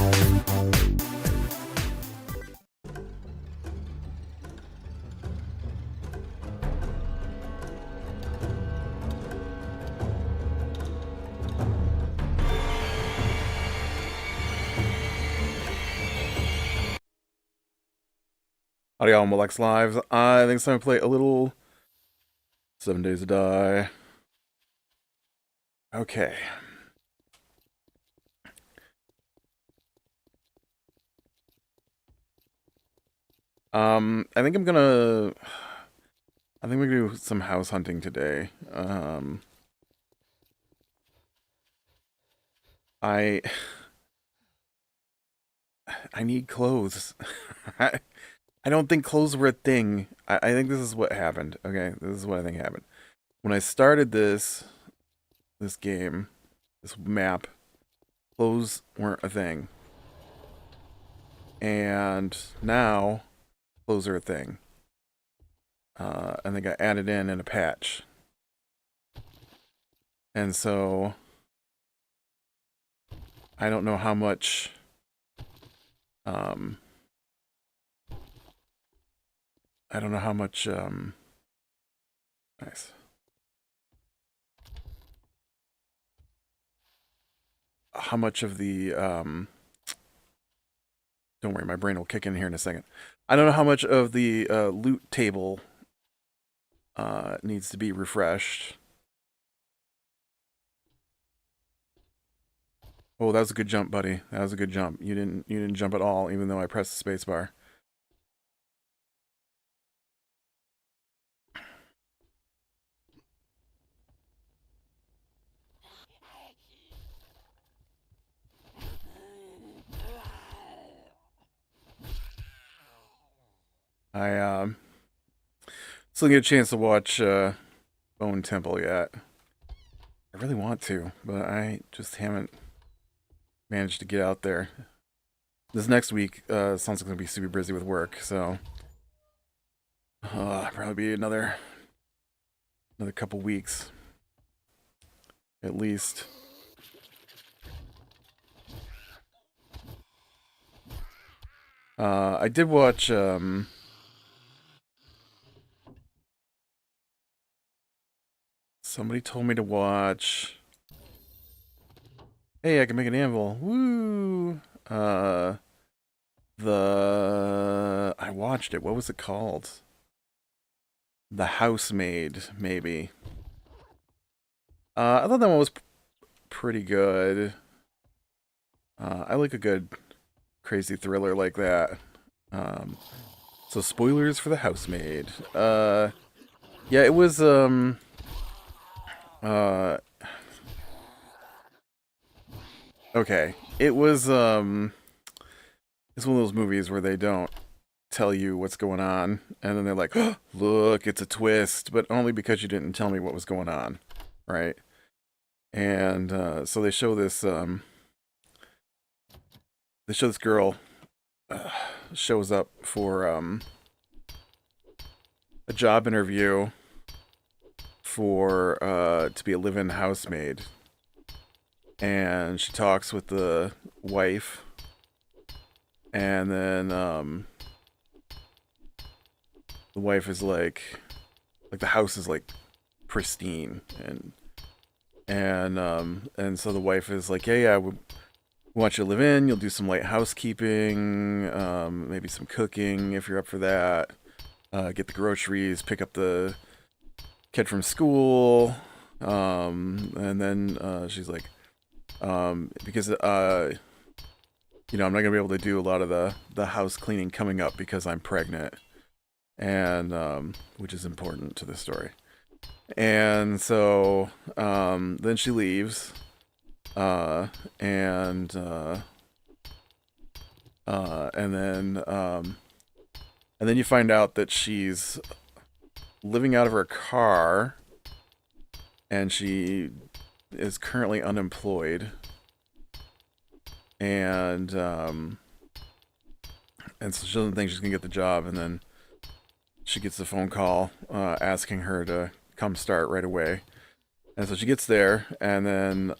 Howdy y'all, Molex Lives. I think it's time to play a little 7 Days to Die. Okay. I think we're gonna do some house hunting today. I I need clothes. I, I don't think clothes were a thing. I think this is what happened. Okay, this is what I think happened. When I started this game, this map, clothes weren't a thing. And now clothes are a thing. And they got added in a patch. And so I don't know how much I don't know how much nice. How much of the don't worry, my brain will kick in here in a second. I don't know how much of the loot table needs to be refreshed. Oh, that was a good jump, buddy. That was a good jump. You didn't jump at all, even though I pressed the space bar. I still get a chance to watch Bone Temple yet. I really want to, but I just haven't managed to get out there. This next week sounds like I'm gonna be super busy with work, so probably be another couple weeks at least. I did watch somebody told me to watch. Hey, I can make an anvil. Woo! I watched it. What was it called? The Housemaid, maybe. I thought that one was pretty good. I like a good crazy thriller like that. So spoilers for The Housemaid. Yeah, it was okay. It was it's one of those movies where they don't tell you what's going on, and then they're like, oh, look, it's a twist, but only because you didn't tell me what was going on, right? And so they show this girl shows up for a job interview for to be a live-in housemaid, and she talks with the wife, and then the wife is like the house is like pristine, and so the wife is like, yeah, we want you to live in. You'll do some light housekeeping, maybe some cooking if you're up for that. Get the groceries, pick up the kid from school, and then she's like, because I'm not gonna be able to do a lot of the house cleaning coming up because I'm pregnant, and which is important to the story. And so then she leaves, uh, and uh, and then you find out that she's living out of her car, and she is currently unemployed, and so she doesn't think she's gonna get the job, and then she gets the phone call asking her to come start right away. And so she gets there, and then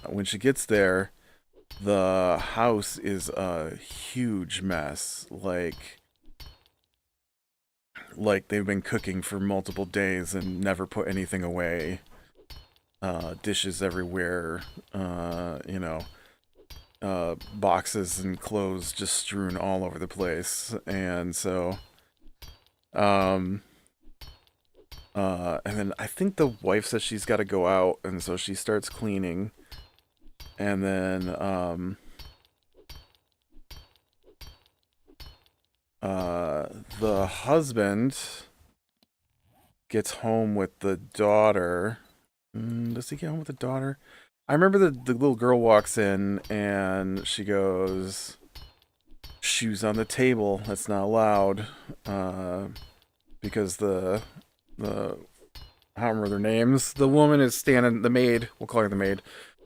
when she gets there, the house is a huge mess. Like they've been cooking for multiple days and never put anything away. Dishes everywhere. You know, boxes and clothes just strewn all over the place. And so, um, and then I think the wife says she's got to go out, and so she starts cleaning. And then, the husband gets home with the daughter. Does he get home with the daughter? I remember the little girl walks in and she goes, "Shoes on the table. That's not allowed." Because the I don't remember their names. The woman is standing. The maid. We'll call her the maid.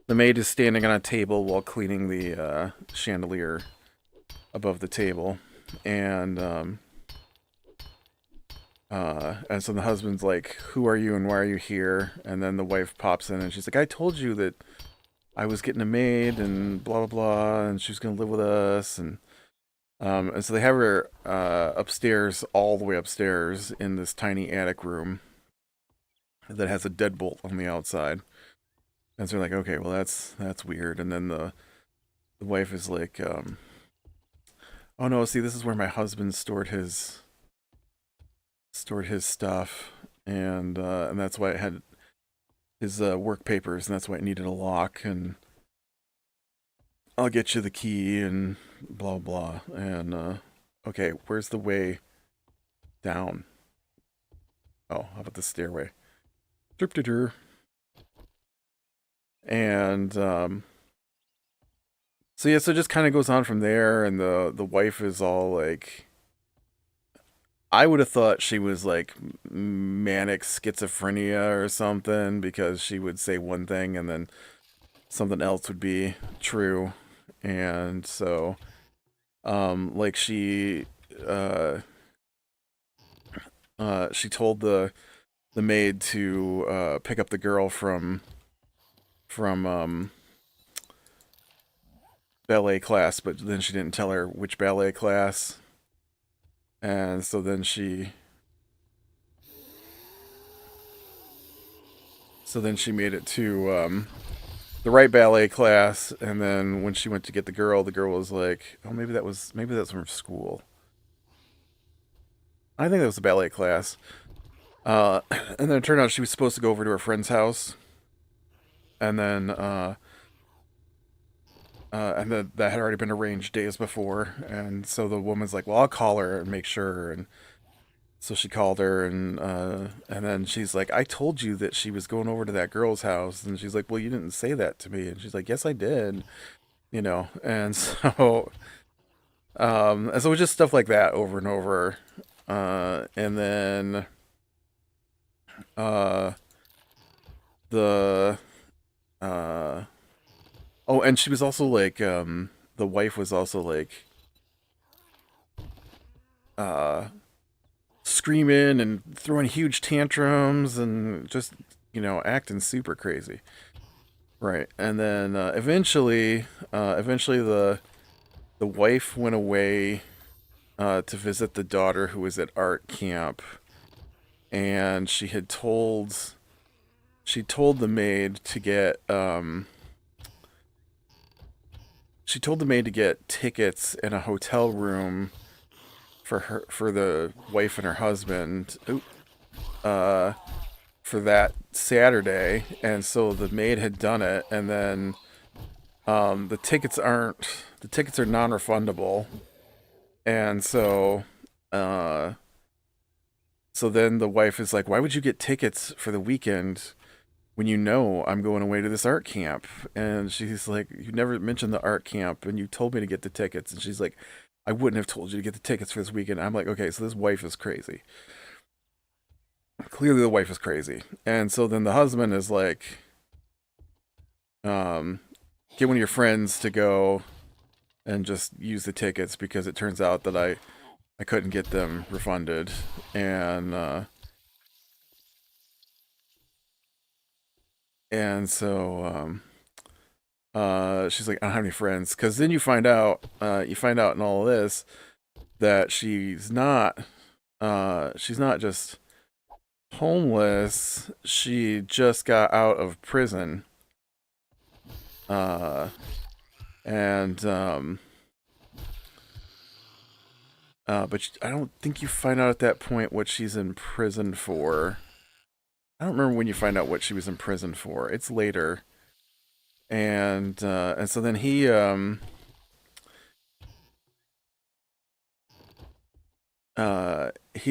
The maid is standing on a table while cleaning the chandelier above the table, and and so the husband's like, "Who are you and why are you here?" And then the wife pops in and she's like, "I told you that I was getting a maid and blah blah blah, and she was gonna live with us." And so they have her upstairs, all the way upstairs, in this tiny attic room that has a deadbolt on the outside. And so they're like, "Okay, well that's weird." And then the wife is like, "Oh no, see, this is where my husband stored his stuff, and that's why it had his work papers, and that's why it needed a lock, and I'll get you the key, and blah blah." And okay, where's the way down? Oh, how about the stairway? Derp-de-der. And so yeah, so it just kind of goes on from there, and the wife is all like, I would have thought she was like manic schizophrenia or something, because she would say one thing and then something else would be true. And so like uh she told the maid to pick up the girl from ballet class, but then she didn't tell her which ballet class. And so then she made it to the right ballet class. And then when she went to get the girl was like, "Oh, maybe that's from school." I think that was the ballet class. And then it turned out she was supposed to go over to her friend's house, and then that had already been arranged days before. And so the woman's like, "Well, I'll call her and make sure." And so she called her, and then she's like, "I told you that she was going over to that girl's house." And she's like, "Well, you didn't say that to me." And she's like, "Yes, I did." And so it was just stuff like that over and over. And then uh, the uh, oh, and she was also like, the wife was also like, uh, screaming and throwing huge tantrums and just, acting super crazy. Right. And then eventually the wife went away to visit the daughter who was at art camp, and she told the maid to get tickets in a hotel room for the wife and her husband. Uh, for that Saturday. And so the maid had done it, and then the tickets are non-refundable. And uh so then the wife is like, "Why would you get tickets for the weekend when you know I'm going away to this art camp?" And she's like, "You never mentioned the art camp, and you told me to get the tickets." And she's like, "I wouldn't have told you to get the tickets for this weekend." I'm like, "Okay, so this wife is crazy. Clearly the wife is crazy." And so then the husband is like, um get one of your friends to go and just use the tickets, because it turns out that I couldn't get them refunded. And so she's like, I don't have any friends. Because then you find out in all of this that she's not just homeless. She just got out of prison. Uh, and but I don't think you find out at that point what she's in prison for. I don't remember when you find out what she was in prison for. It's later. And so then he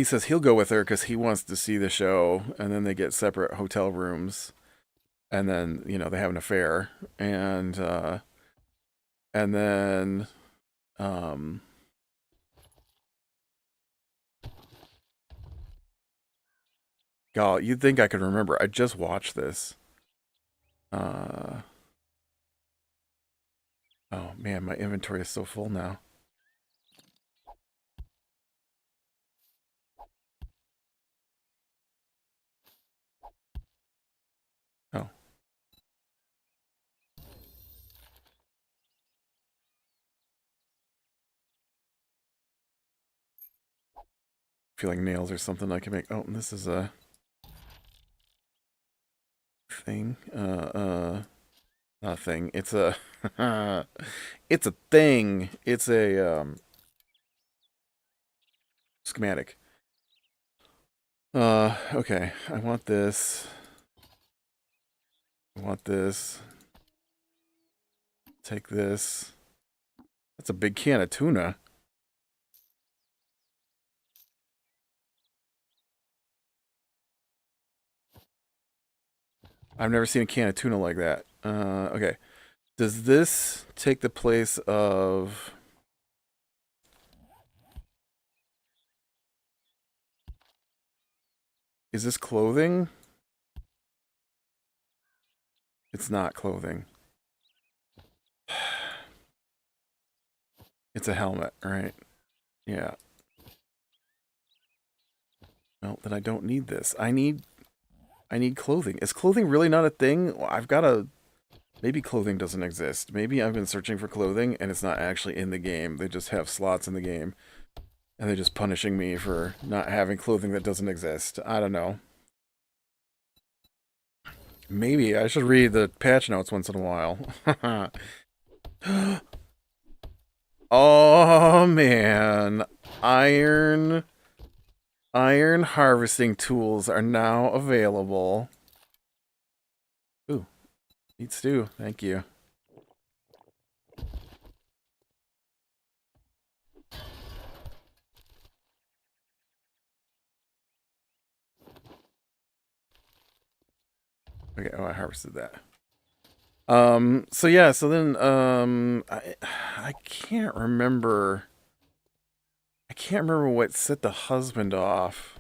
says he'll go with her because he wants to see the show, and then they get separate hotel rooms, and then they have an affair, and then um God, you'd think I could remember. I just watched this. Uh oh man, my inventory is so full now. Oh, feeling nails or something I can make. Oh, this is a thing. Not a thing. It's a it's a thing. It's a schematic. Okay. I want this. I want this. Take this. That's a big can of tuna. I've never seen a can of tuna like that. Okay. Does this take the place of... Is this clothing? It's not clothing. It's a helmet, right? Yeah. Well, then I don't need this. I need clothing. Is clothing really not a thing? Well, I've got a... Maybe clothing doesn't exist. Maybe I've been searching for clothing and it's not actually in the game. They just have slots in the game. And they're just punishing me for not having clothing that doesn't exist. I don't know. Maybe I should read the patch notes once in a while. Oh man. Iron harvesting tools are now available. Ooh, eat stew. Thank you. Okay, oh, I harvested that. So yeah, so then I can't remember what set the husband off.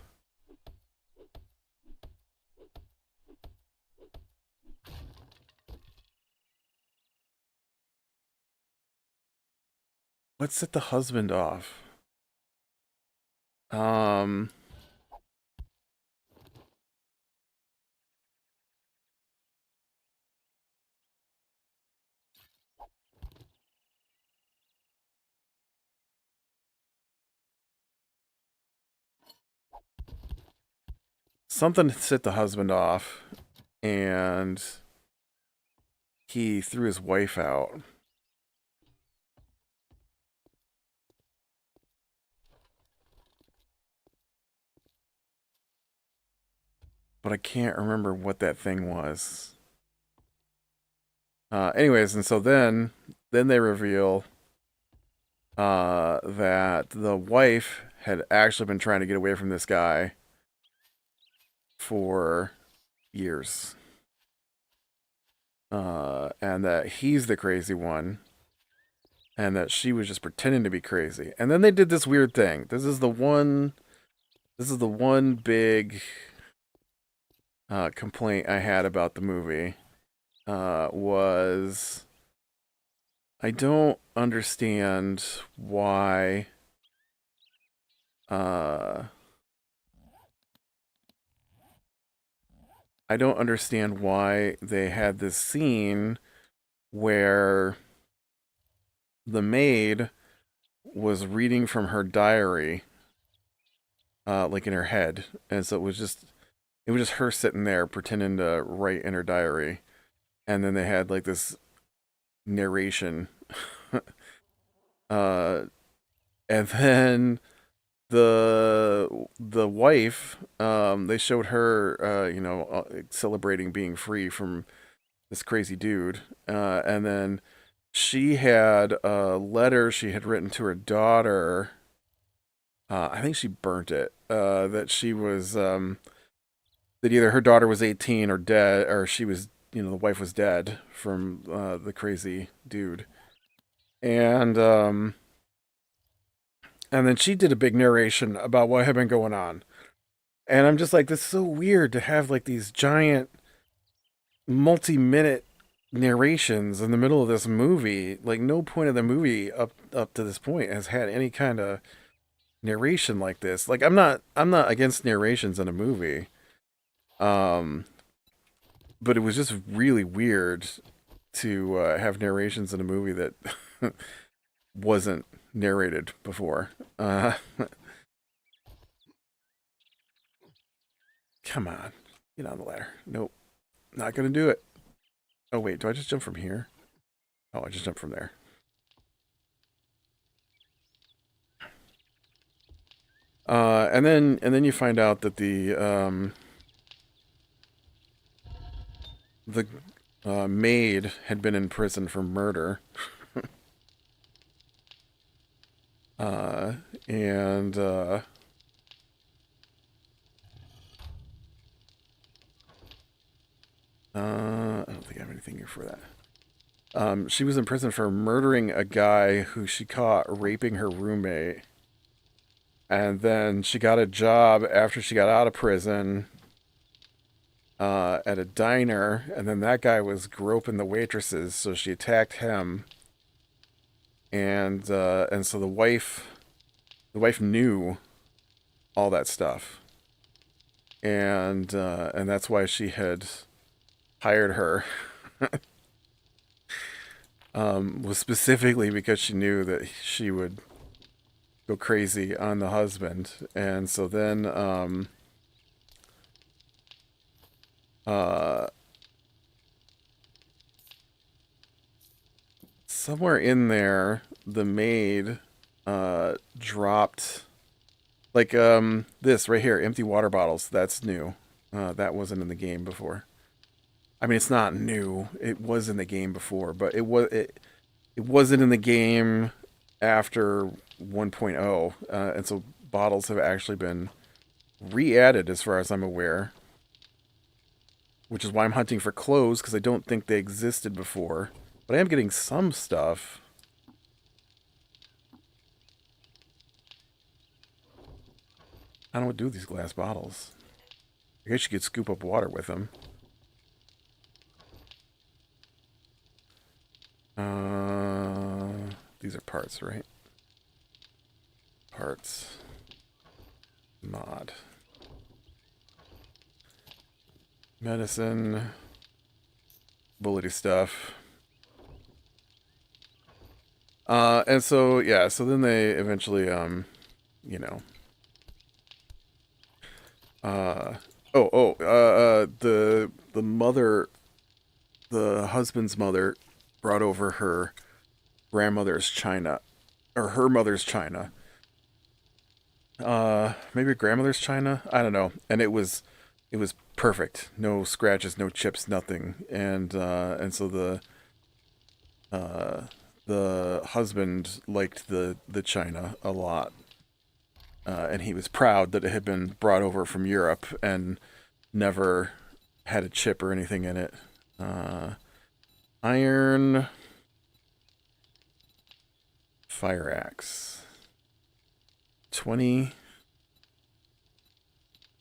What set the husband off? Um Something set the husband off, and he threw his wife out. But I can't remember what that thing was. Anyways, and so then they reveal that the wife had actually been trying to get away from this guy for years. And that he's the crazy one, and that she was just pretending to be crazy. And then they did this weird thing. This is the one big complaint I had about the movie. Was I don't understand why I don't understand why they had this scene where the maid was reading from her diary, like in her head, and so it was just her sitting there pretending to write in her diary, and then they had like this narration, uh, and then the wife, they showed her, celebrating being free from this crazy dude, and then she had a letter she had written to her daughter. I think she burnt it. That she was that either her daughter was 18 or dead, or she was, the wife was dead from the crazy dude. And and then she did a big narration about what had been going on. And I'm just like, this is so weird to have like these giant multi-minute narrations in the middle of this movie. Like no point of the movie up to this point has had any kind of narration like this. Like I'm not against narrations in a movie. Um but it was just really weird to have narrations in a movie that wasn't narrated before. Come on, get on the ladder. Nope, not gonna do it. Oh wait, do I just jump from here? Oh, I just jumped from there. And then you find out that the maid had been in prison for murder. uh, and I don't think I have anything here for that. She was in prison for murdering a guy who she caught raping her roommate. And then she got a job after she got out of prison at a diner. And then that guy was groping the waitresses, so she attacked him. And so the wife knew all that stuff, and that's why she had hired her. Was specifically because she knew that she would go crazy on the husband. And so then uh somewhere in there the maid dropped like this right here, empty water bottles. That's new. That wasn't in the game before. I mean, it's not new. It was in the game before, but it wasn't in the game after 1.0, and so bottles have actually been re-added as far as I'm aware, which is why I'm hunting for clothes, because I don't think they existed before. But I am getting some stuff. I don't know what to do with these glass bottles. I guess you could scoop up water with them. These are parts, right? Parts. Mod. Medicine. Bullety stuff. And so, yeah, so then they eventually, you know, the mother, the husband's mother brought over her grandmother's china, or her mother's china. Maybe grandmother's china. I don't know. And it was perfect. No scratches, no chips, nothing. And so uh, the husband liked the china a lot. And he was proud that it had been brought over from Europe and never had a chip or anything in it. Iron fire axe. 20.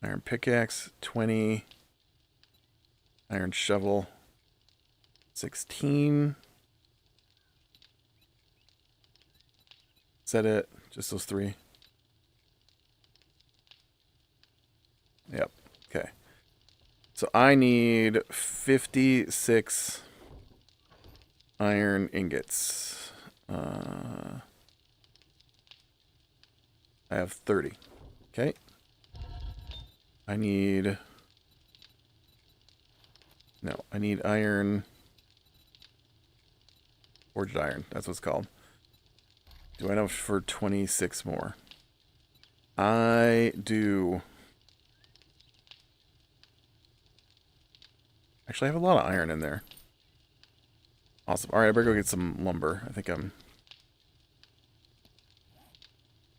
Iron pickaxe. 20. Iron shovel. 16. Is that it? Just those three? Yep. Okay. So I need 56 iron ingots. I have 30. Okay. I need iron. Forged iron. That's what it's called. Do I know for 26 more? I do. Actually, I have a lot of iron in there. Awesome. Alright, I better go get some lumber. I think I'm...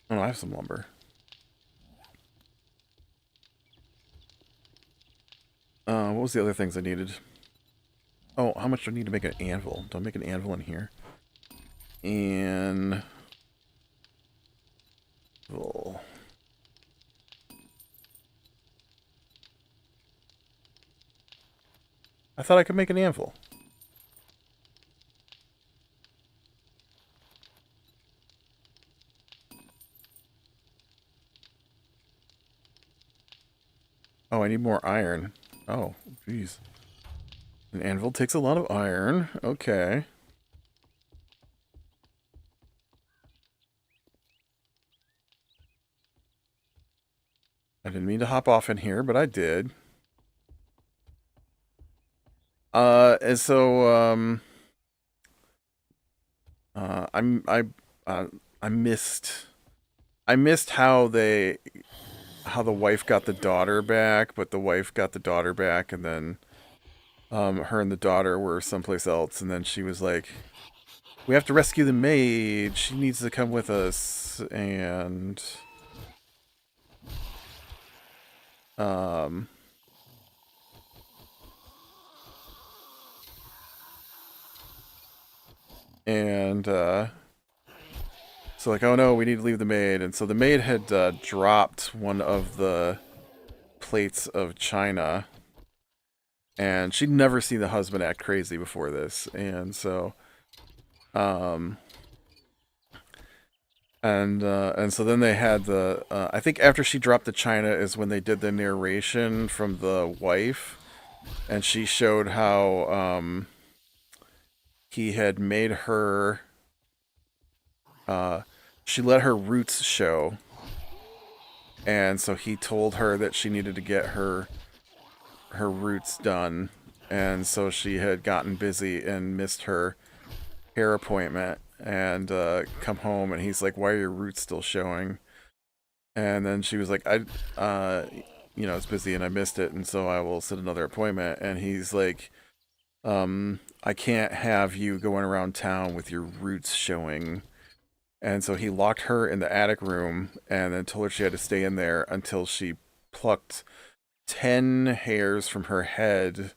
Oh, no, I have some lumber. What was the other things I needed? Oh, how much do I need to make an anvil? Do I make an anvil in here? And... Well... I thought I could make an anvil. Oh, I need more iron. Oh, jeez. An anvil takes a lot of iron. Okay. I didn't mean to hop off in here, but I did. And so, I missed how the wife got the daughter back, but the wife got the daughter back, and then, her and the daughter were someplace else, and then she was like, we have to rescue the maid, she needs to come with us, and, so like, oh no, we need to leave the maid, and so the maid had, dropped one of the plates of china, and she'd never seen the husband act crazy before this, and so, and so then they had the, I think after she dropped the china is when they did the narration from the wife, and she showed how, he had made her, she let her roots show, and so he told her that she needed to get her roots done, and so she had gotten busy and missed her hair appointment, and come home, and he's like, why are your roots still showing? And then she was like, it's busy and I missed it, and so I will set another appointment. And he's like, I can't have you going around town with your roots showing. And so he locked her in the attic room and then told her she had to stay in there until she plucked 10 hairs from her head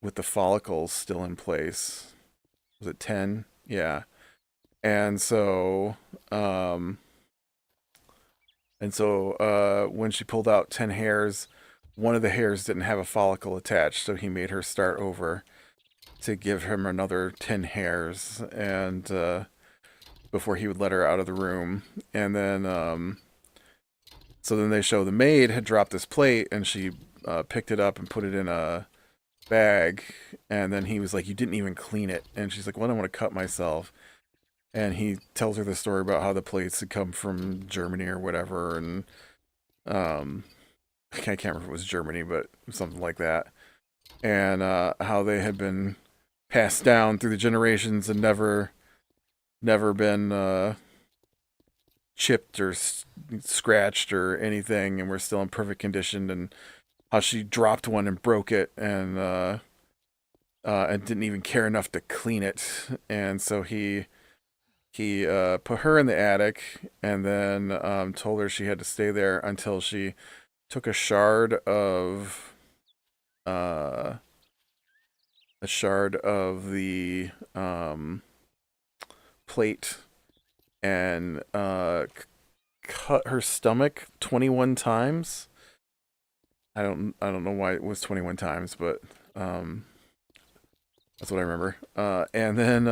with the follicles still in place. Was it 10? Yeah. And so, when she pulled out 10 hairs, one of the hairs didn't have a follicle attached, so he made her start over to give him another 10 hairs, and before he would let her out of the room. And then, so then they show the maid had dropped this plate, and she picked it up and put it in a bag, and then he was like, you didn't even clean it. And she's like, well, I don't want to cut myself. And he tells her the story about how the plates had come from Germany or whatever, and I can't remember if it was Germany, but something like that. And how they had been passed down through the generations and never been chipped or scratched or anything, and were still in perfect condition. And how she dropped one and broke it, and didn't even care enough to clean it. And so he put her in the attic, and then told her she had to stay there until she took a shard of the plate and cut her stomach 21 times. I don't know why it was 21 times, but that's what I remember. And then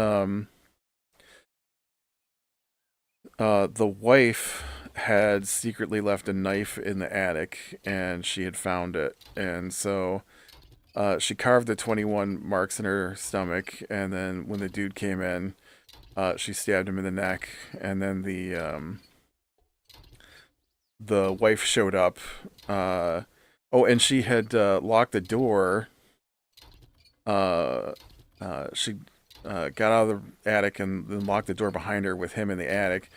the wife had secretly left a knife in the attic, and she had found it, and so she carved the 21 marks in her stomach, and then when the dude came in, she stabbed him in the neck, and then the wife showed up. Oh, and she had locked the door. She got out of the attic and then locked the door behind her with him in the attic.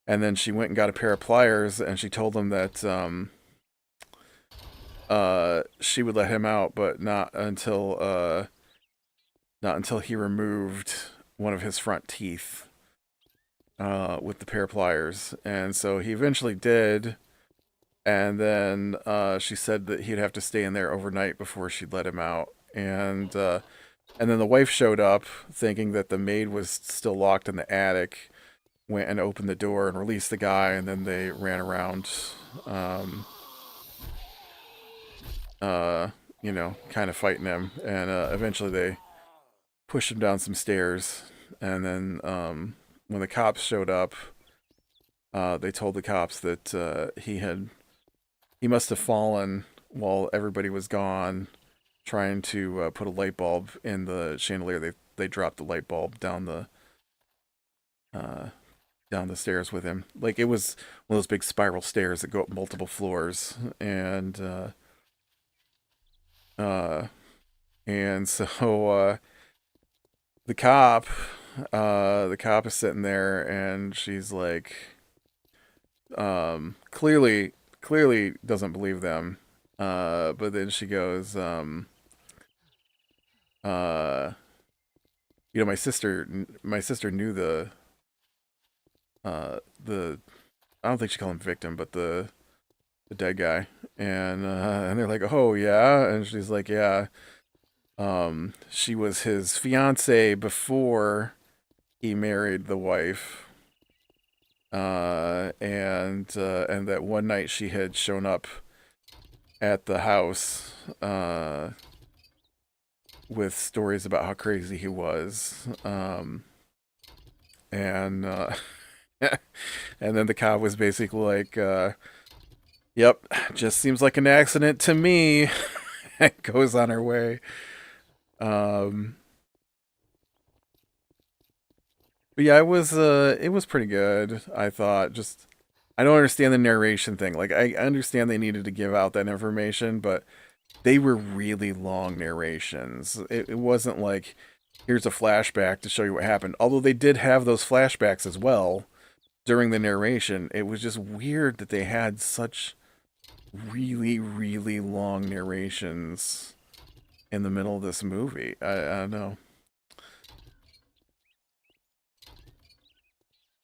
And then she went and got a pair of pliers, and she told him that she would let him out, but not until he removed one of his front teeth with the pair of pliers. And so he eventually did. And then she said that he'd have to stay in there overnight before she'd let him out. And then the wife showed up, thinking that the maid was still locked in the attic. Went and opened the door and released the guy, and then they ran around, kind of fighting him. And eventually they pushed him down some stairs. And then when the cops showed up, they told the cops that he must have fallen while everybody was gone, trying to put a light bulb in the chandelier. They dropped the light bulb down the stairs with him. Like, it was one of those big spiral stairs that go up multiple floors, and so the cop is sitting there, and she's like, clearly doesn't believe them. But then she goes, my sister knew the I don't think she called him victim, but the dead guy. And they're like, oh yeah, and she's like, yeah. She was his fiance before he married the wife. And that one night she had shown up at the house with stories about how crazy he was. And and then the cop was basically like, yep, just seems like an accident to me. And goes on her way. But yeah, it was pretty good, I thought. Just, I don't understand the narration thing. Like, I understand they needed to give out that information, but they were really long narrations. It wasn't like, here's a flashback to show you what happened. Although they did have those flashbacks as well during the narration. It was just weird that they had such really, really long narrations in the middle of this movie. I don't know.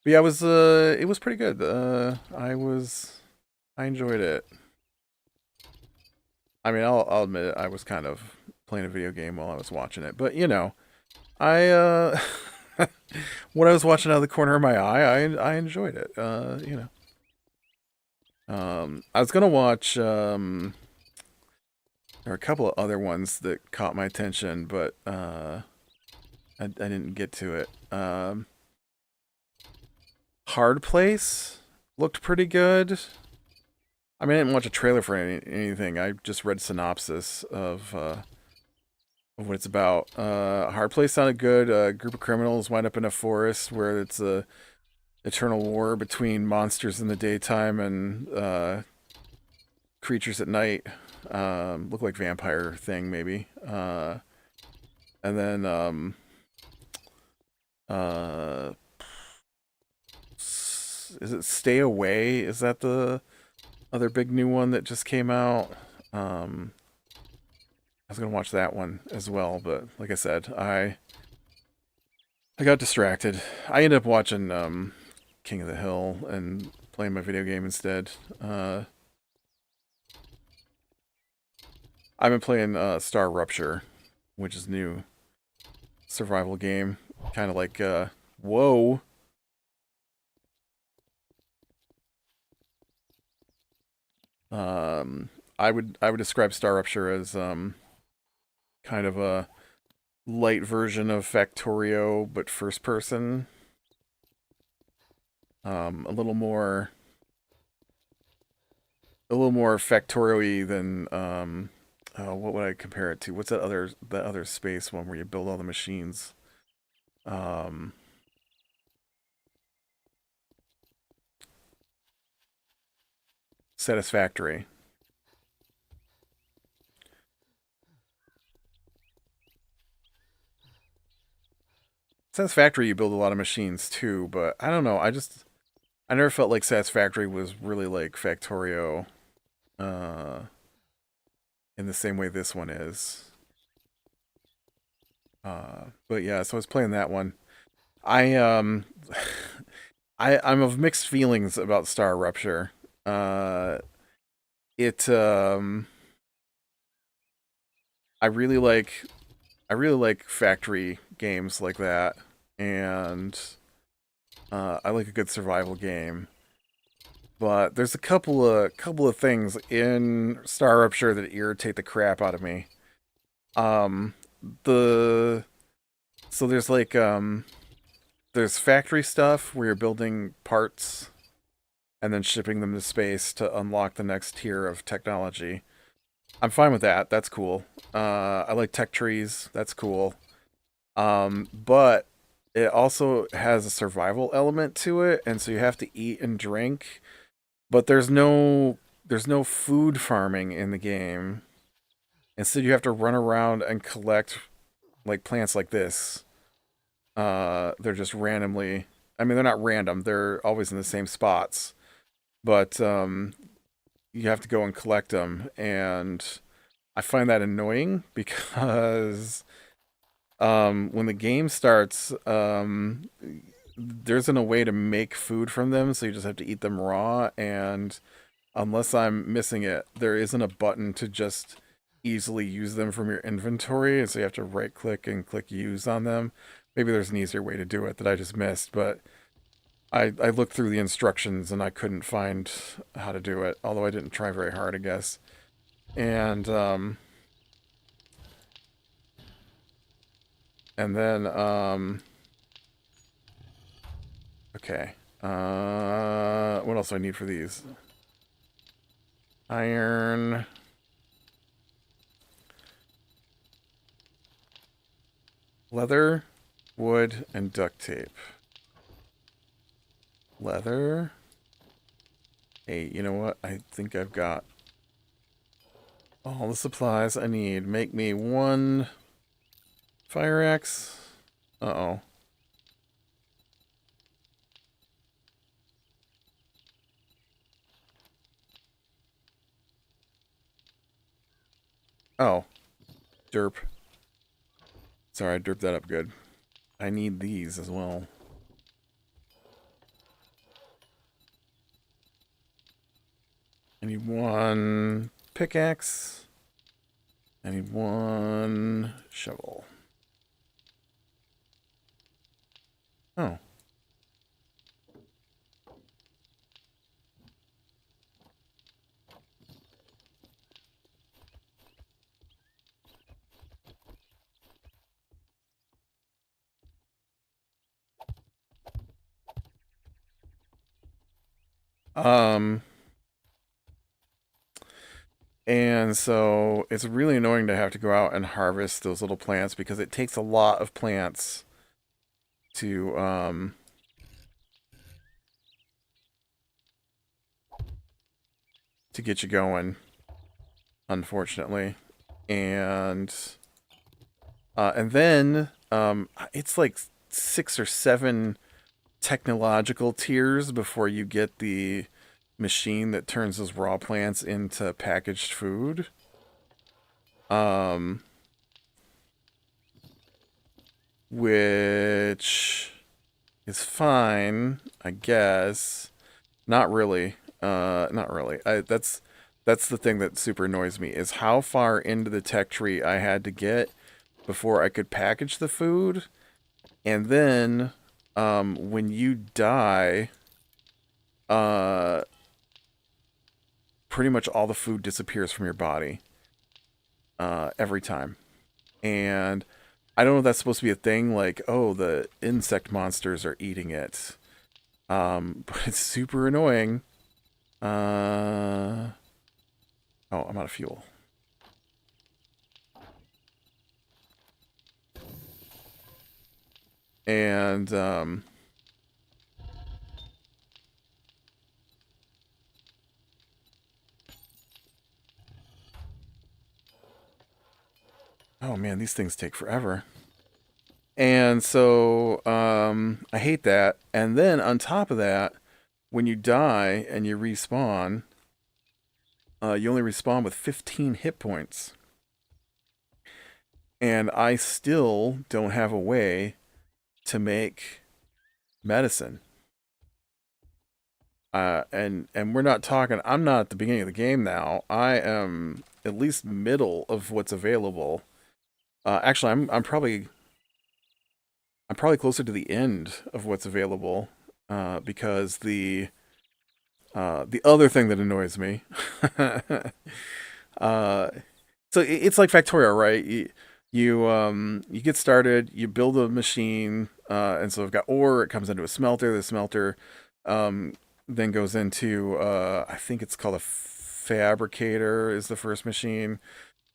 But yeah, it was pretty good. I enjoyed it. I mean, I'll admit it, I was kind of playing a video game while I was watching it, but I what I was watching out of the corner of my eye, I enjoyed it. I was gonna watch. There are a couple of other ones that caught my attention, but I didn't get to it. Hard Place looked pretty good. I mean, I didn't watch a trailer for anything. I just read synopsis of what it's about. Hard Place sounded good. A group of criminals wind up in a forest where it's a eternal war between monsters in the daytime and creatures at night. Look like vampire thing maybe. And then is it Stay Away? Is that the other big new one that just came out? I was gonna watch that one as well, but like I said, I got distracted. I ended up watching King of the Hill and playing my video game instead. I've been playing Star Rupture, which is new survival game, kind of like whoa. I would describe Star Rupture as kind of a light version of Factorio, but first person. A little more Factorio-y than what would I compare it to? What's that other space one where you build all the machines? Um, Satisfactory. Satisfactory, you build a lot of machines too, but I don't know. I never felt like Satisfactory was really like Factorio, uh, in the same way this one is. But yeah, so I was playing that one. I I'm of mixed feelings about Star Rupture. Uh, it I really like I really like factory games like that, and I like a good survival game. But there's a couple of things in Star Rupture that irritate the crap out of me. Um, the so there's factory stuff where you're building parts and then shipping them to space to unlock the next tier of technology. I'm fine with that. That's cool. I like tech trees. That's cool. But it also has a survival element to it, and so you have to eat and drink. But there's no food farming in the game. Instead, you have to run around and collect like plants like this. They're just randomly. I mean, they're not random. They're always in the same spots, but you have to go and collect them, and I find that annoying because when the game starts, there isn't a way to make food from them, so you just have to eat them raw. And unless I'm missing it, there isn't a button to just easily use them from your inventory, and so you have to right click and click use on them. Maybe there's an easier way to do it that I just missed, but I looked through the instructions and I couldn't find how to do it, although I didn't try very hard, I guess. And then okay. What else do I need for these? Iron. Leather, wood, and duct tape. Leather. Hey, you know what? I think I've got all the supplies I need. Make me one fire axe. Uh-oh. Oh. Derp. Sorry, I derped that up good. I need these as well. I need one pickaxe. I need one shovel. Oh. Um, and so it's really annoying to have to go out and harvest those little plants because it takes a lot of plants to get you going, unfortunately. And then it's like 6 or 7 technological tiers before you get the machine that turns those raw plants into packaged food. Um, which is fine, I guess. Not really. Not really. That's the thing that super annoys me is how far into the tech tree I had to get before I could package the food. And then when you die, uh pretty much all the food disappears from your body. Every time. And I don't know if that's supposed to be a thing, like, oh, the insect monsters are eating it. But it's super annoying. Oh, I'm out of fuel. And oh man, these things take forever. And so I hate that. And then on top of that, when you die and you respawn, you only respawn with 15 hit points. And I still don't have a way to make medicine. And we're not talking. I'm not at the beginning of the game now. I am at least middle of what's available. Actually, I'm probably closer to the end of what's available, because the other thing that annoys me, uh, so it's like Factorio, right? You get started, you build a machine, and so I've got ore. It comes into a smelter. The smelter um, then goes into I think it's called a fabricator is the first machine,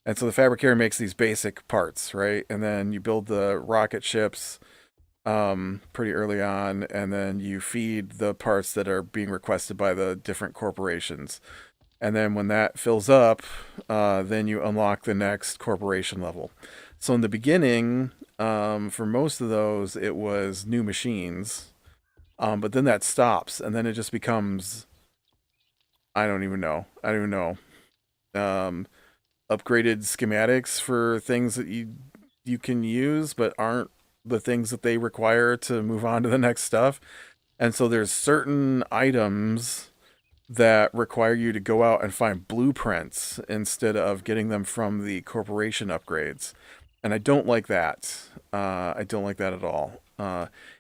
and so the fabricator makes these basic parts, right? And then you build the rocket ships pretty early on, and then you feed the parts that are being requested by the different corporations. And then when that fills up, then you unlock the next corporation level. So in the beginning, for most of those, it was new machines, but then that stops, and then it just becomes I don't even know. I don't even know. Um, Upgraded schematics for things that you can use, but aren't the things that they require to move on to the next stuff. And so there's certain items that require you to go out and find blueprints instead of getting them from the corporation upgrades. And I don't like that. I don't like that at all.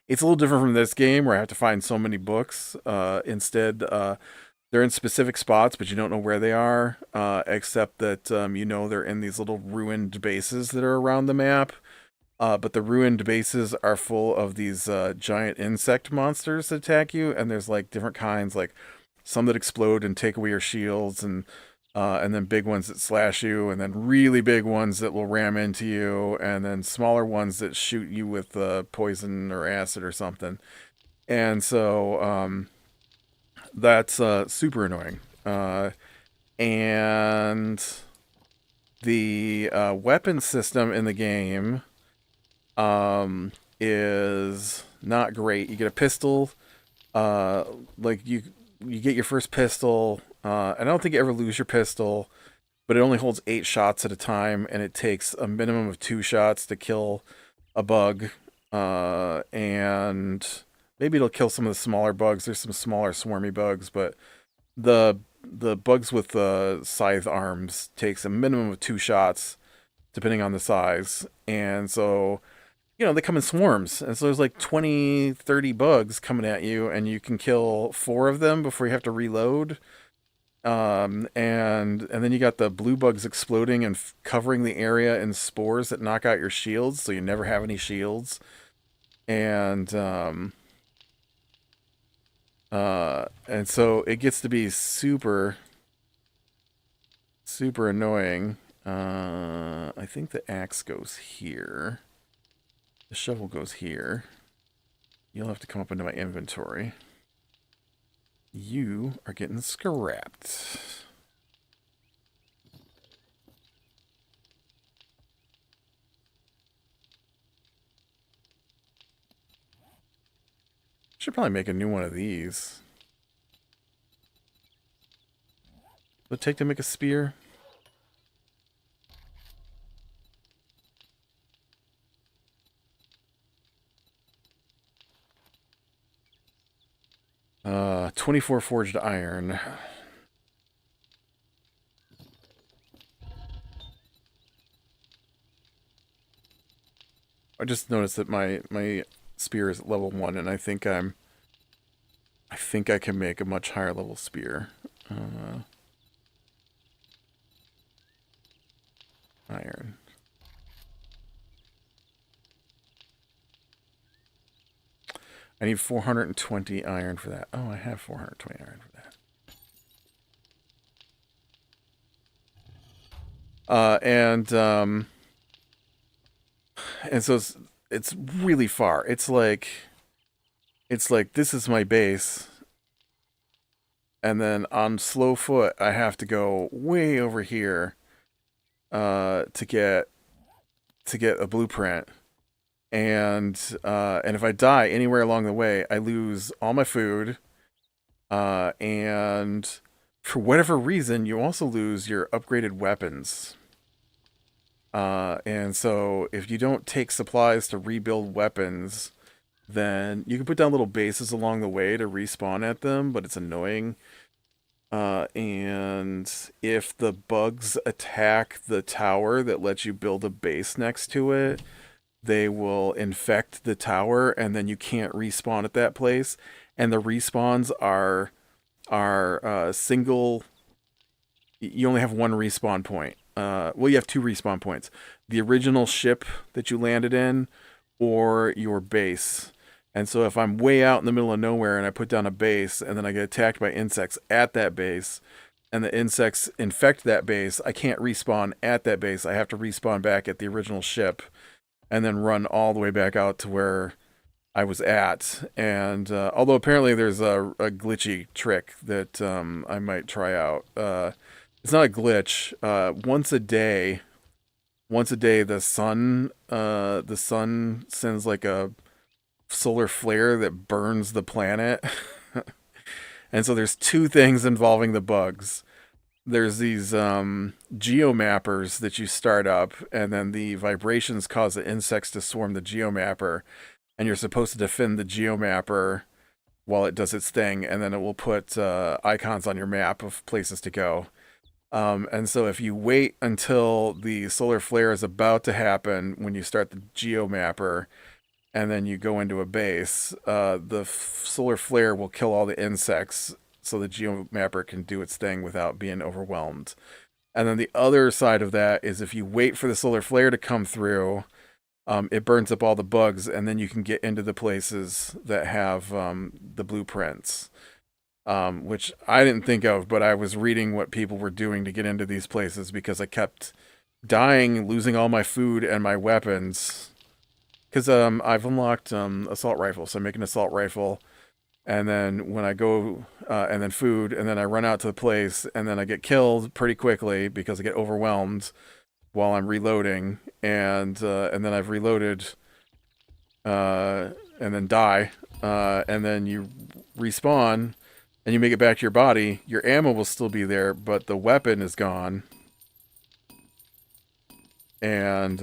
It's a little different from this game where I have to find so many books. Instead, they're in specific spots, but you don't know where they are, except that they're in these little ruined bases that are around the map. But the ruined bases are full of these giant insect monsters that attack you, and there's like different kinds, like some that explode and take away your shields, and then big ones that slash you, and then really big ones that will ram into you, and then smaller ones that shoot you with poison or acid or something. And so that's super annoying. And the weapon system in the game is not great. You get a pistol, uh, like you get your first pistol. I don't think you ever lose your pistol, but it only holds 8 shots at a time, and it takes a minimum of 2 shots to kill a bug. And maybe it'll kill some of the smaller bugs. There's some smaller swarmy bugs, but the bugs with the scythe arms takes a minimum of 2 shots, depending on the size. And so they come in swarms, and so there's like 20, 30 bugs coming at you, and you can kill 4 of them before you have to reload. And then you got the blue bugs exploding and covering the area in spores that knock out your shields, so you never have any shields. And so it gets to be super, super annoying. I think the axe goes here. The shovel goes here. You'll have to come up into my inventory. You are getting scrapped. Should probably make a new one of these. Would it take to make a spear? Uh, 24 forged iron. I just noticed that my spear is at level 1, and I think I can make a much higher level spear. Iron. I need 420 iron for that. Oh, I have 420 iron for that. And so it's really far. It's like this is my base, and then on slow foot I have to go way over here to get a blueprint. And if I die anywhere along the way, I lose all my food. And for whatever reason, you also lose your upgraded weapons. And so if you don't take supplies to rebuild weapons, then you can put down little bases along the way to respawn at them, but it's annoying. And if the bugs attack the tower that lets you build a base next to it, they will infect the tower, and then you can't respawn at that place. And the respawns are single. You only have one respawn point. Well, you have two respawn points: the original ship that you landed in, or your base. And so if I'm way out in the middle of nowhere and I put down a base and then I get attacked by insects at that base and the insects infect that base, I can't respawn at that base. I have to respawn back at the original ship and then run all the way back out to where I was at. And although apparently there's a glitchy trick that I might try out. It's not a glitch. Once a day, the sun sends like a solar flare that burns the planet. And so there's two things involving the bugs. There's these geomappers that you start up, and then the vibrations cause the insects to swarm the geomapper, and you're supposed to defend the geomapper while it does its thing, and then it will put icons on your map of places to go. And so if you wait until the solar flare is about to happen when you start the geomapper, and then you go into a base, the solar flare will kill all the insects so the geomapper can do its thing without being overwhelmed. And then the other side of that is if you wait for the solar flare to come through, it burns up all the bugs, and then you can get into the places that have the blueprints, which I didn't think of, but I was reading what people were doing to get into these places because I kept dying, losing all my food and my weapons. Because I've unlocked assault rifle, so I make an assault rifle, and then when I go, and then food, and then I run out to the place, and then I get killed pretty quickly because I get overwhelmed while I'm reloading, and then I've reloaded, and then die, and then you respawn, and you make it back to your body. Your ammo will still be there, but the weapon is gone, and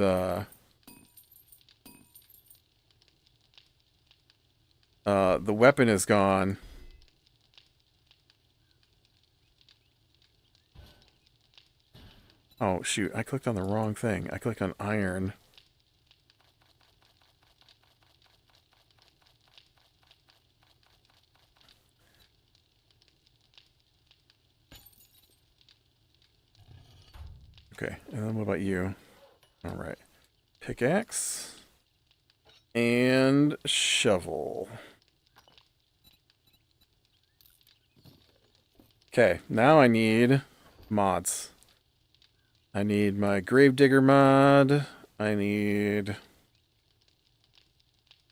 the weapon is gone. Oh, shoot. I clicked on the wrong thing. I clicked on iron. Okay, and then what about you? All right. Pickaxe. And shovel. Okay, now I need mods. I need my Gravedigger mod. I need...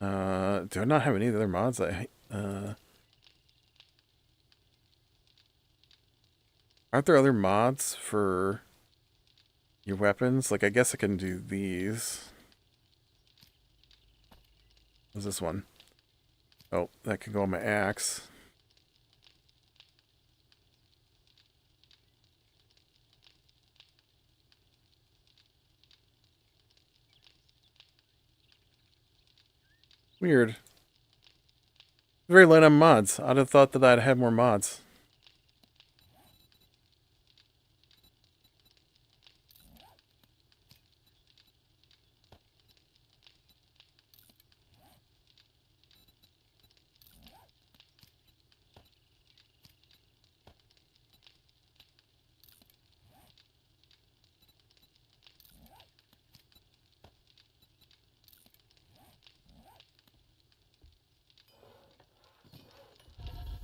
do I not have any other mods? Aren't there other mods for your weapons? Like, I guess I can do these. What's this one? Oh, that can go on my axe. Weird. Very light on mods. I'd have thought that I'd have more mods.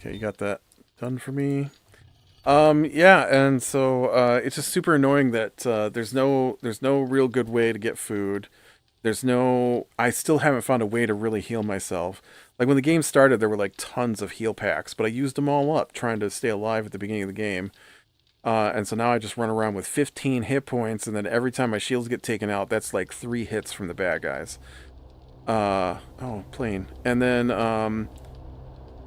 Okay, you got that done for me. Yeah, and so it's just super annoying that there's no real good way to get food. I still haven't found a way to really heal myself. Like when the game started, there were like tons of heal packs, but I used them all up trying to stay alive at the beginning of the game. And so now I just run around with 15 hit points, and then every time my shields get taken out, that's like 3 hits from the bad guys. Oh, plane. And then,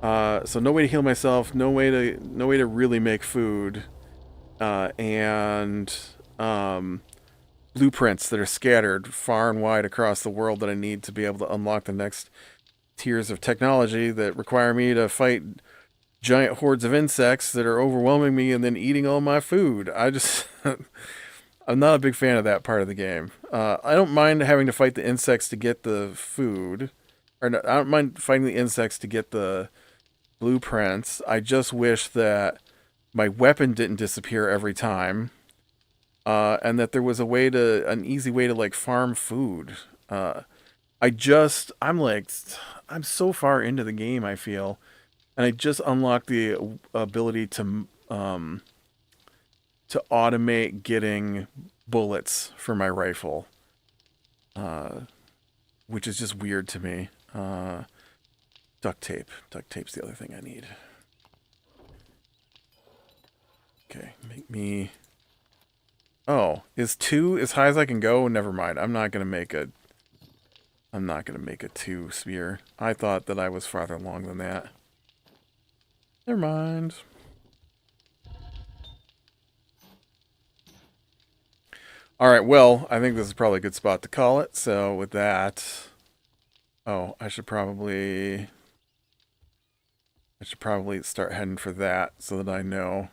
so no way to heal myself, no way to really make food, and, blueprints that are scattered far and wide across the world that I need to be able to unlock the next tiers of technology that require me to fight giant hordes of insects that are overwhelming me and then eating all my food. I'm not a big fan of that part of the game. I don't mind having to fight the insects to get the food, or no, I don't mind fighting the insects to get the blueprints. I just wish that my weapon didn't disappear every time, and that there was an easy way to like farm food. I'm so far into the game, I feel, and I just unlocked the ability to automate getting bullets for my rifle, uh, which is just weird to me. Duct tape. Duct tape's the other thing I need. Okay, make me. Oh, is 2 as high as I can go? Never mind. I'm not gonna make a 2 spear. I thought that I was farther along than that. Never mind. Alright, well, I think this is probably a good spot to call it. So with that... Oh, I should probably start heading for that so that I know.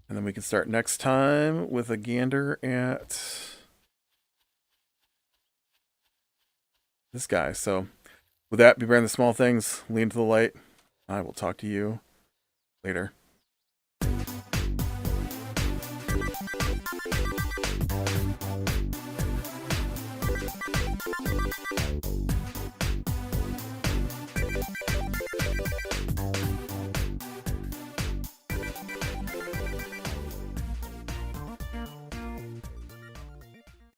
And then we can start next time with a gander at this guy. So with that, beware of the small things, lean to the light. I will talk to you later.